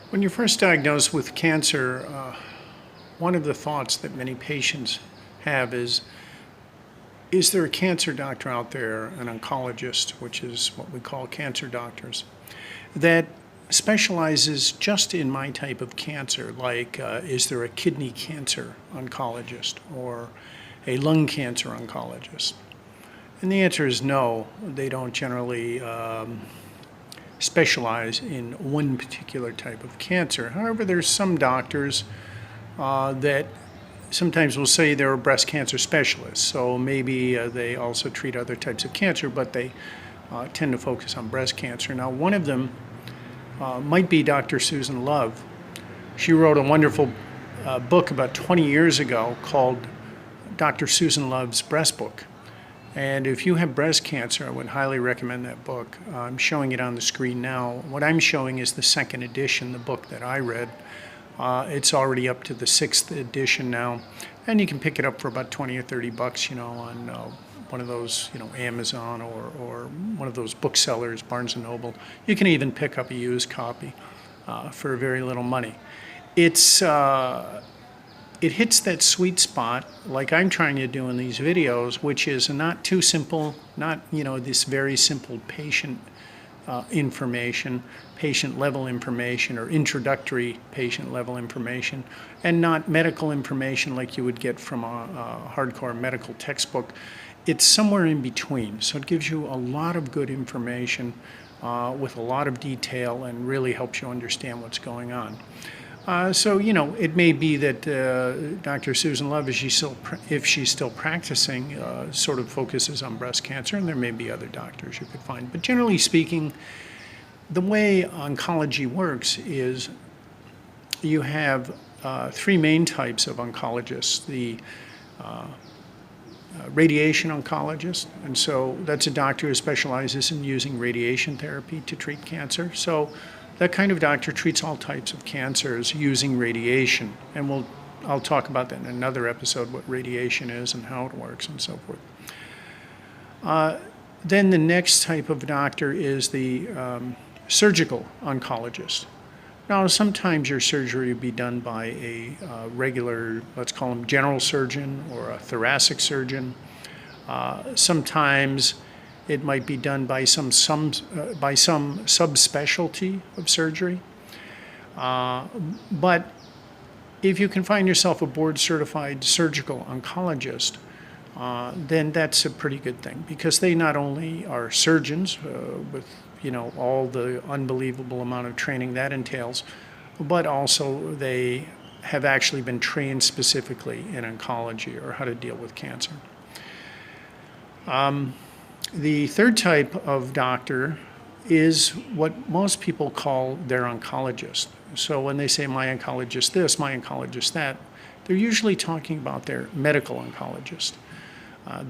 When you're first diagnosed with cancer, one of the thoughts that many patients have is there a cancer doctor out there, an oncologist, which is what we call cancer doctors, that specializes just in my type of cancer, like is there a kidney cancer oncologist or a lung cancer oncologist? And the answer is no. They don't generally specialize in one particular type of cancer. However, there's some doctors that sometimes will say they're a breast cancer specialist. So maybe they also treat other types of cancer, but they tend to focus on breast cancer. Now, one of them might be Dr. Susan Love. She wrote a wonderful book about 20 years ago called Dr. Susan Love's Breast Book. And if you have breast cancer, I would highly recommend that book. I'm showing it on the screen now. What I'm showing is the second edition, the book that I read. It's already up to the 6th edition now, and you can pick it up for about 20 or 30 bucks, on one of those, Amazon or one of those booksellers, Barnes & Noble. You can even pick up a used copy for very little money. It hits that sweet spot, like I'm trying to do in these videos, which is not too simple, not this very simple patient information, patient level information, or introductory patient level information, and not medical information like you would get from a hardcore medical textbook. It's somewhere in between, so it gives you a lot of good information with a lot of detail and really helps you understand what's going on. So it may be that Dr. Susan Love, if she's still practicing, sort of focuses on breast cancer, and there may be other doctors you could find. But generally speaking, the way oncology works is you have three main types of oncologists. The radiation oncologist, and so that's a doctor who specializes in using radiation therapy to treat cancer. So that kind of doctor treats all types of cancers using radiation, and I'll talk about that in another episode, what radiation is and how it works and so forth. Then the next type of doctor is the surgical oncologist. Now, sometimes your surgery will be done by a regular, let's call him general surgeon or a thoracic surgeon. Sometimes it might be done by some subspecialty of surgery. But if you can find yourself a board-certified surgical oncologist, then that's a pretty good thing, because they not only are surgeons with all the unbelievable amount of training that entails, but also they have actually been trained specifically in oncology or how to deal with cancer. The third type of doctor is what most people call their oncologist. So when they say my oncologist this, my oncologist that, they're usually talking about their medical oncologist.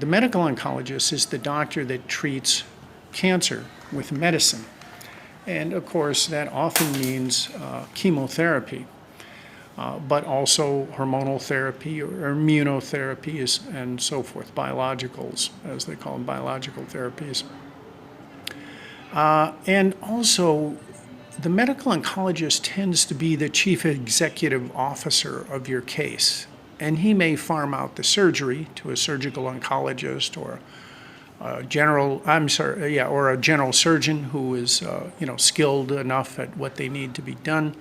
The medical oncologist is the doctor that treats cancer with medicine. And of course, that often means chemotherapy, but also hormonal therapy or immunotherapy and so forth, biologicals, as they call them, biological therapies. And also, the medical oncologist tends to be the chief executive officer of your case, and he may farm out the surgery to a surgical oncologist or a general surgeon who is skilled enough at what they need to be done.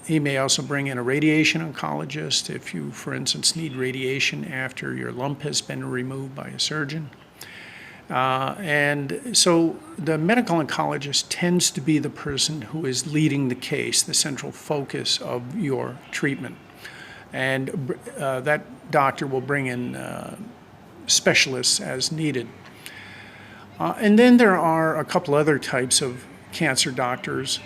He may also bring in a radiation oncologist if you, for instance, need radiation after your lump has been removed by a surgeon. And so the medical oncologist tends to be the person who is leading the case, the central focus of your treatment. And that doctor will bring in specialists as needed. And then there are a couple other types of cancer doctors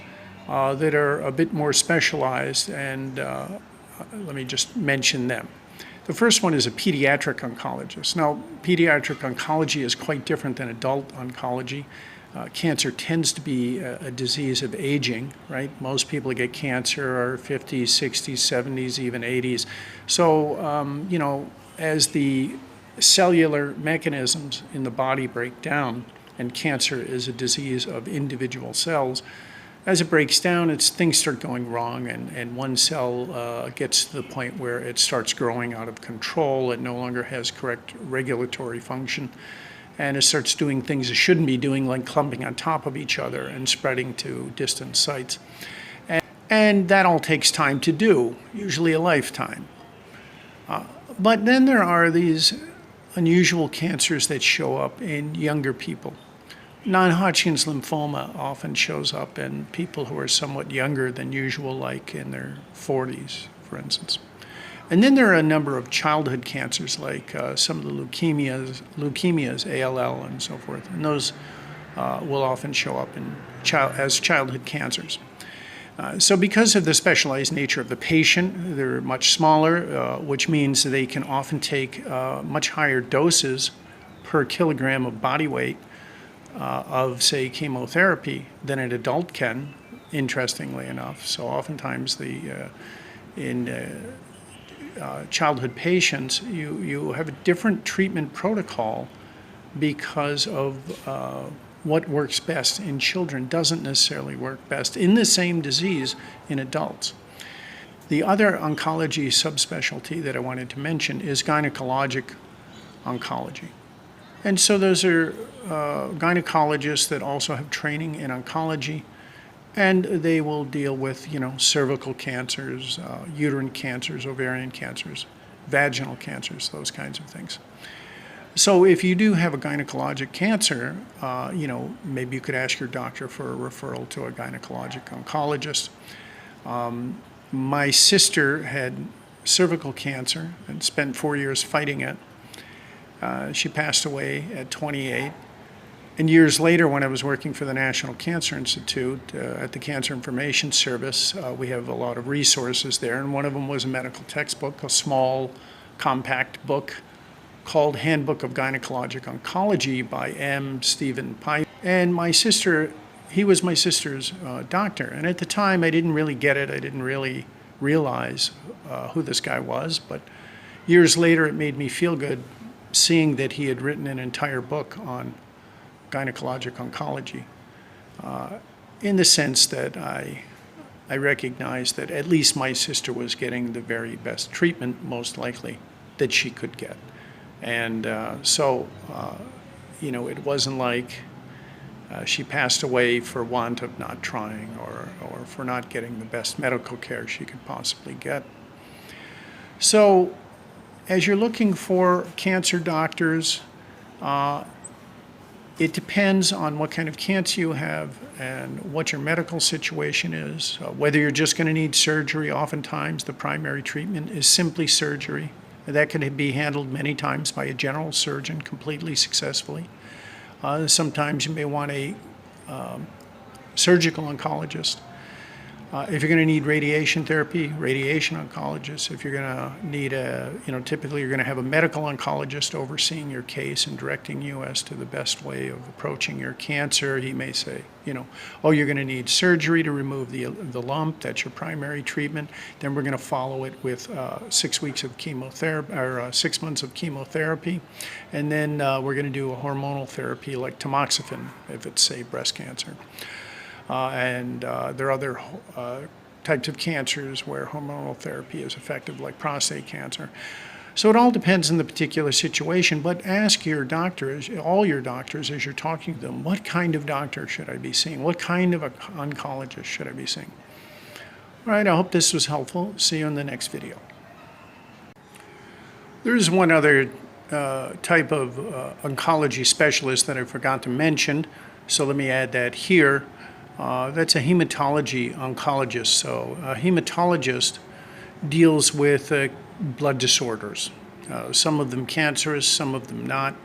that are a bit more specialized, and let me just mention them. The first one is a pediatric oncologist. Now, pediatric oncology is quite different than adult oncology. Cancer tends to be a disease of aging, right? Most people that get cancer are 50s, 60s, 70s, even 80s. So, as the cellular mechanisms in the body break down, and cancer is a disease of individual cells, As it breaks down, things start going wrong, and one cell gets to the point where it starts growing out of control. It no longer has correct regulatory function, and it starts doing things it shouldn't be doing, like clumping on top of each other and spreading to distant sites. And that all takes time to do, usually a lifetime. But then there are these unusual cancers that show up in younger people. Non-Hodgkin's lymphoma often shows up in people who are somewhat younger than usual, like in their 40s, for instance. And then there are a number of childhood cancers, like some of the leukemias, ALL, and so forth. And those will often show up as childhood cancers. So because of the specialized nature of the patient, they're much smaller, which means they can often take much higher doses per kilogram of body weight of, say, chemotherapy than an adult can, interestingly enough. So oftentimes in childhood patients, you have a different treatment protocol because of what works best in children doesn't necessarily work best in the same disease in adults. The other oncology subspecialty that I wanted to mention is gynecologic oncology. And so those are gynecologists that also have training in oncology, and they will deal with, cervical cancers, uterine cancers, ovarian cancers, vaginal cancers, those kinds of things. So if you do have a gynecologic cancer, maybe you could ask your doctor for a referral to a gynecologic oncologist. My sister had cervical cancer and spent 4 years fighting it. She passed away at 28. And years later, when I was working for the National Cancer Institute at the Cancer Information Service, we have a lot of resources there. And one of them was a medical textbook, a small, compact book called Handbook of Gynecologic Oncology by M. Stephen Pye. And he was my sister's doctor. And at the time, I didn't really get it. I didn't really realize who this guy was. But years later, it made me feel good seeing that he had written an entire book on gynecologic oncology, in the sense that I recognized that at least my sister was getting the very best treatment, most likely, that she could get. And so it wasn't like she passed away for want of not trying or for not getting the best medical care she could possibly get. So as you're looking for cancer doctors, it depends on what kind of cancer you have and what your medical situation is. Whether you're just going to need surgery, oftentimes the primary treatment is simply surgery. That can be handled many times by a general surgeon completely successfully. Sometimes you may want a surgical oncologist. If you're going to need radiation therapy, radiation oncologist. If you're going to need typically you're going to have a medical oncologist overseeing your case and directing you as to the best way of approaching your cancer. He may say, you're going to need surgery to remove the lump. That's your primary treatment. Then we're going to follow it with 6 weeks of chemotherapy, or 6 months of chemotherapy. And then we're going to do a hormonal therapy like tamoxifen, if it's, say, breast cancer. And there are other types of cancers where hormonal therapy is effective, like prostate cancer. So it all depends on the particular situation, but ask your doctors, all your doctors, as you're talking to them, what kind of doctor should I be seeing? What kind of oncologist should I be seeing? All right, I hope this was helpful. See you in the next video. There's one other type of oncology specialist that I forgot to mention, so let me add that here. That's a hematology oncologist. So a hematologist deals with blood disorders, some of them cancerous, some of them not.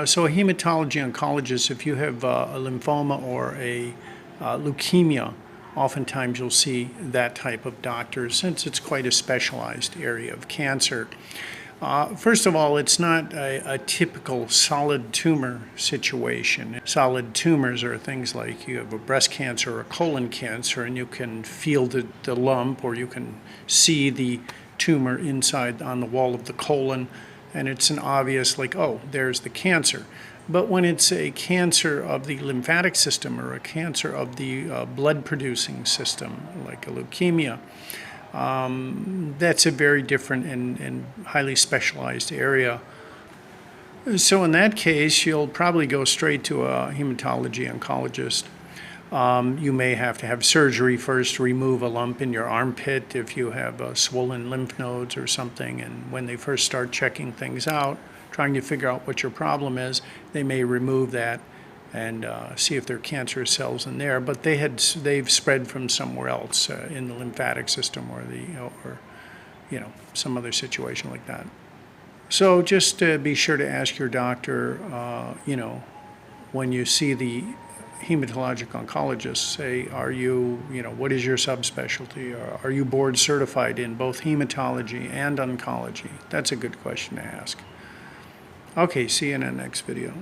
So a hematology oncologist, if you have a lymphoma or a leukemia, oftentimes you'll see that type of doctor, since it's quite a specialized area of cancer. First of all, it's not a typical solid tumor situation. Solid tumors are things like you have a breast cancer or a colon cancer, and you can feel the lump, or you can see the tumor inside on the wall of the colon, and it's an obvious, like, oh, there's the cancer. But when it's a cancer of the lymphatic system or a cancer of the blood-producing system, like a leukemia, that's a very different and highly specialized area. So in that case, you'll probably go straight to a hematology oncologist. You may have to have surgery first to remove a lump in your armpit if you have swollen lymph nodes or something. And when they first start checking things out, trying to figure out what your problem is, they may remove that and see if there are cancerous cells in there. But they've spread from somewhere else in the lymphatic system or some other situation like that. So just be sure to ask your doctor, when you see the hematologic oncologist, say, what is your subspecialty? Or are you board certified in both hematology and oncology? That's a good question to ask. Okay, see you in the next video.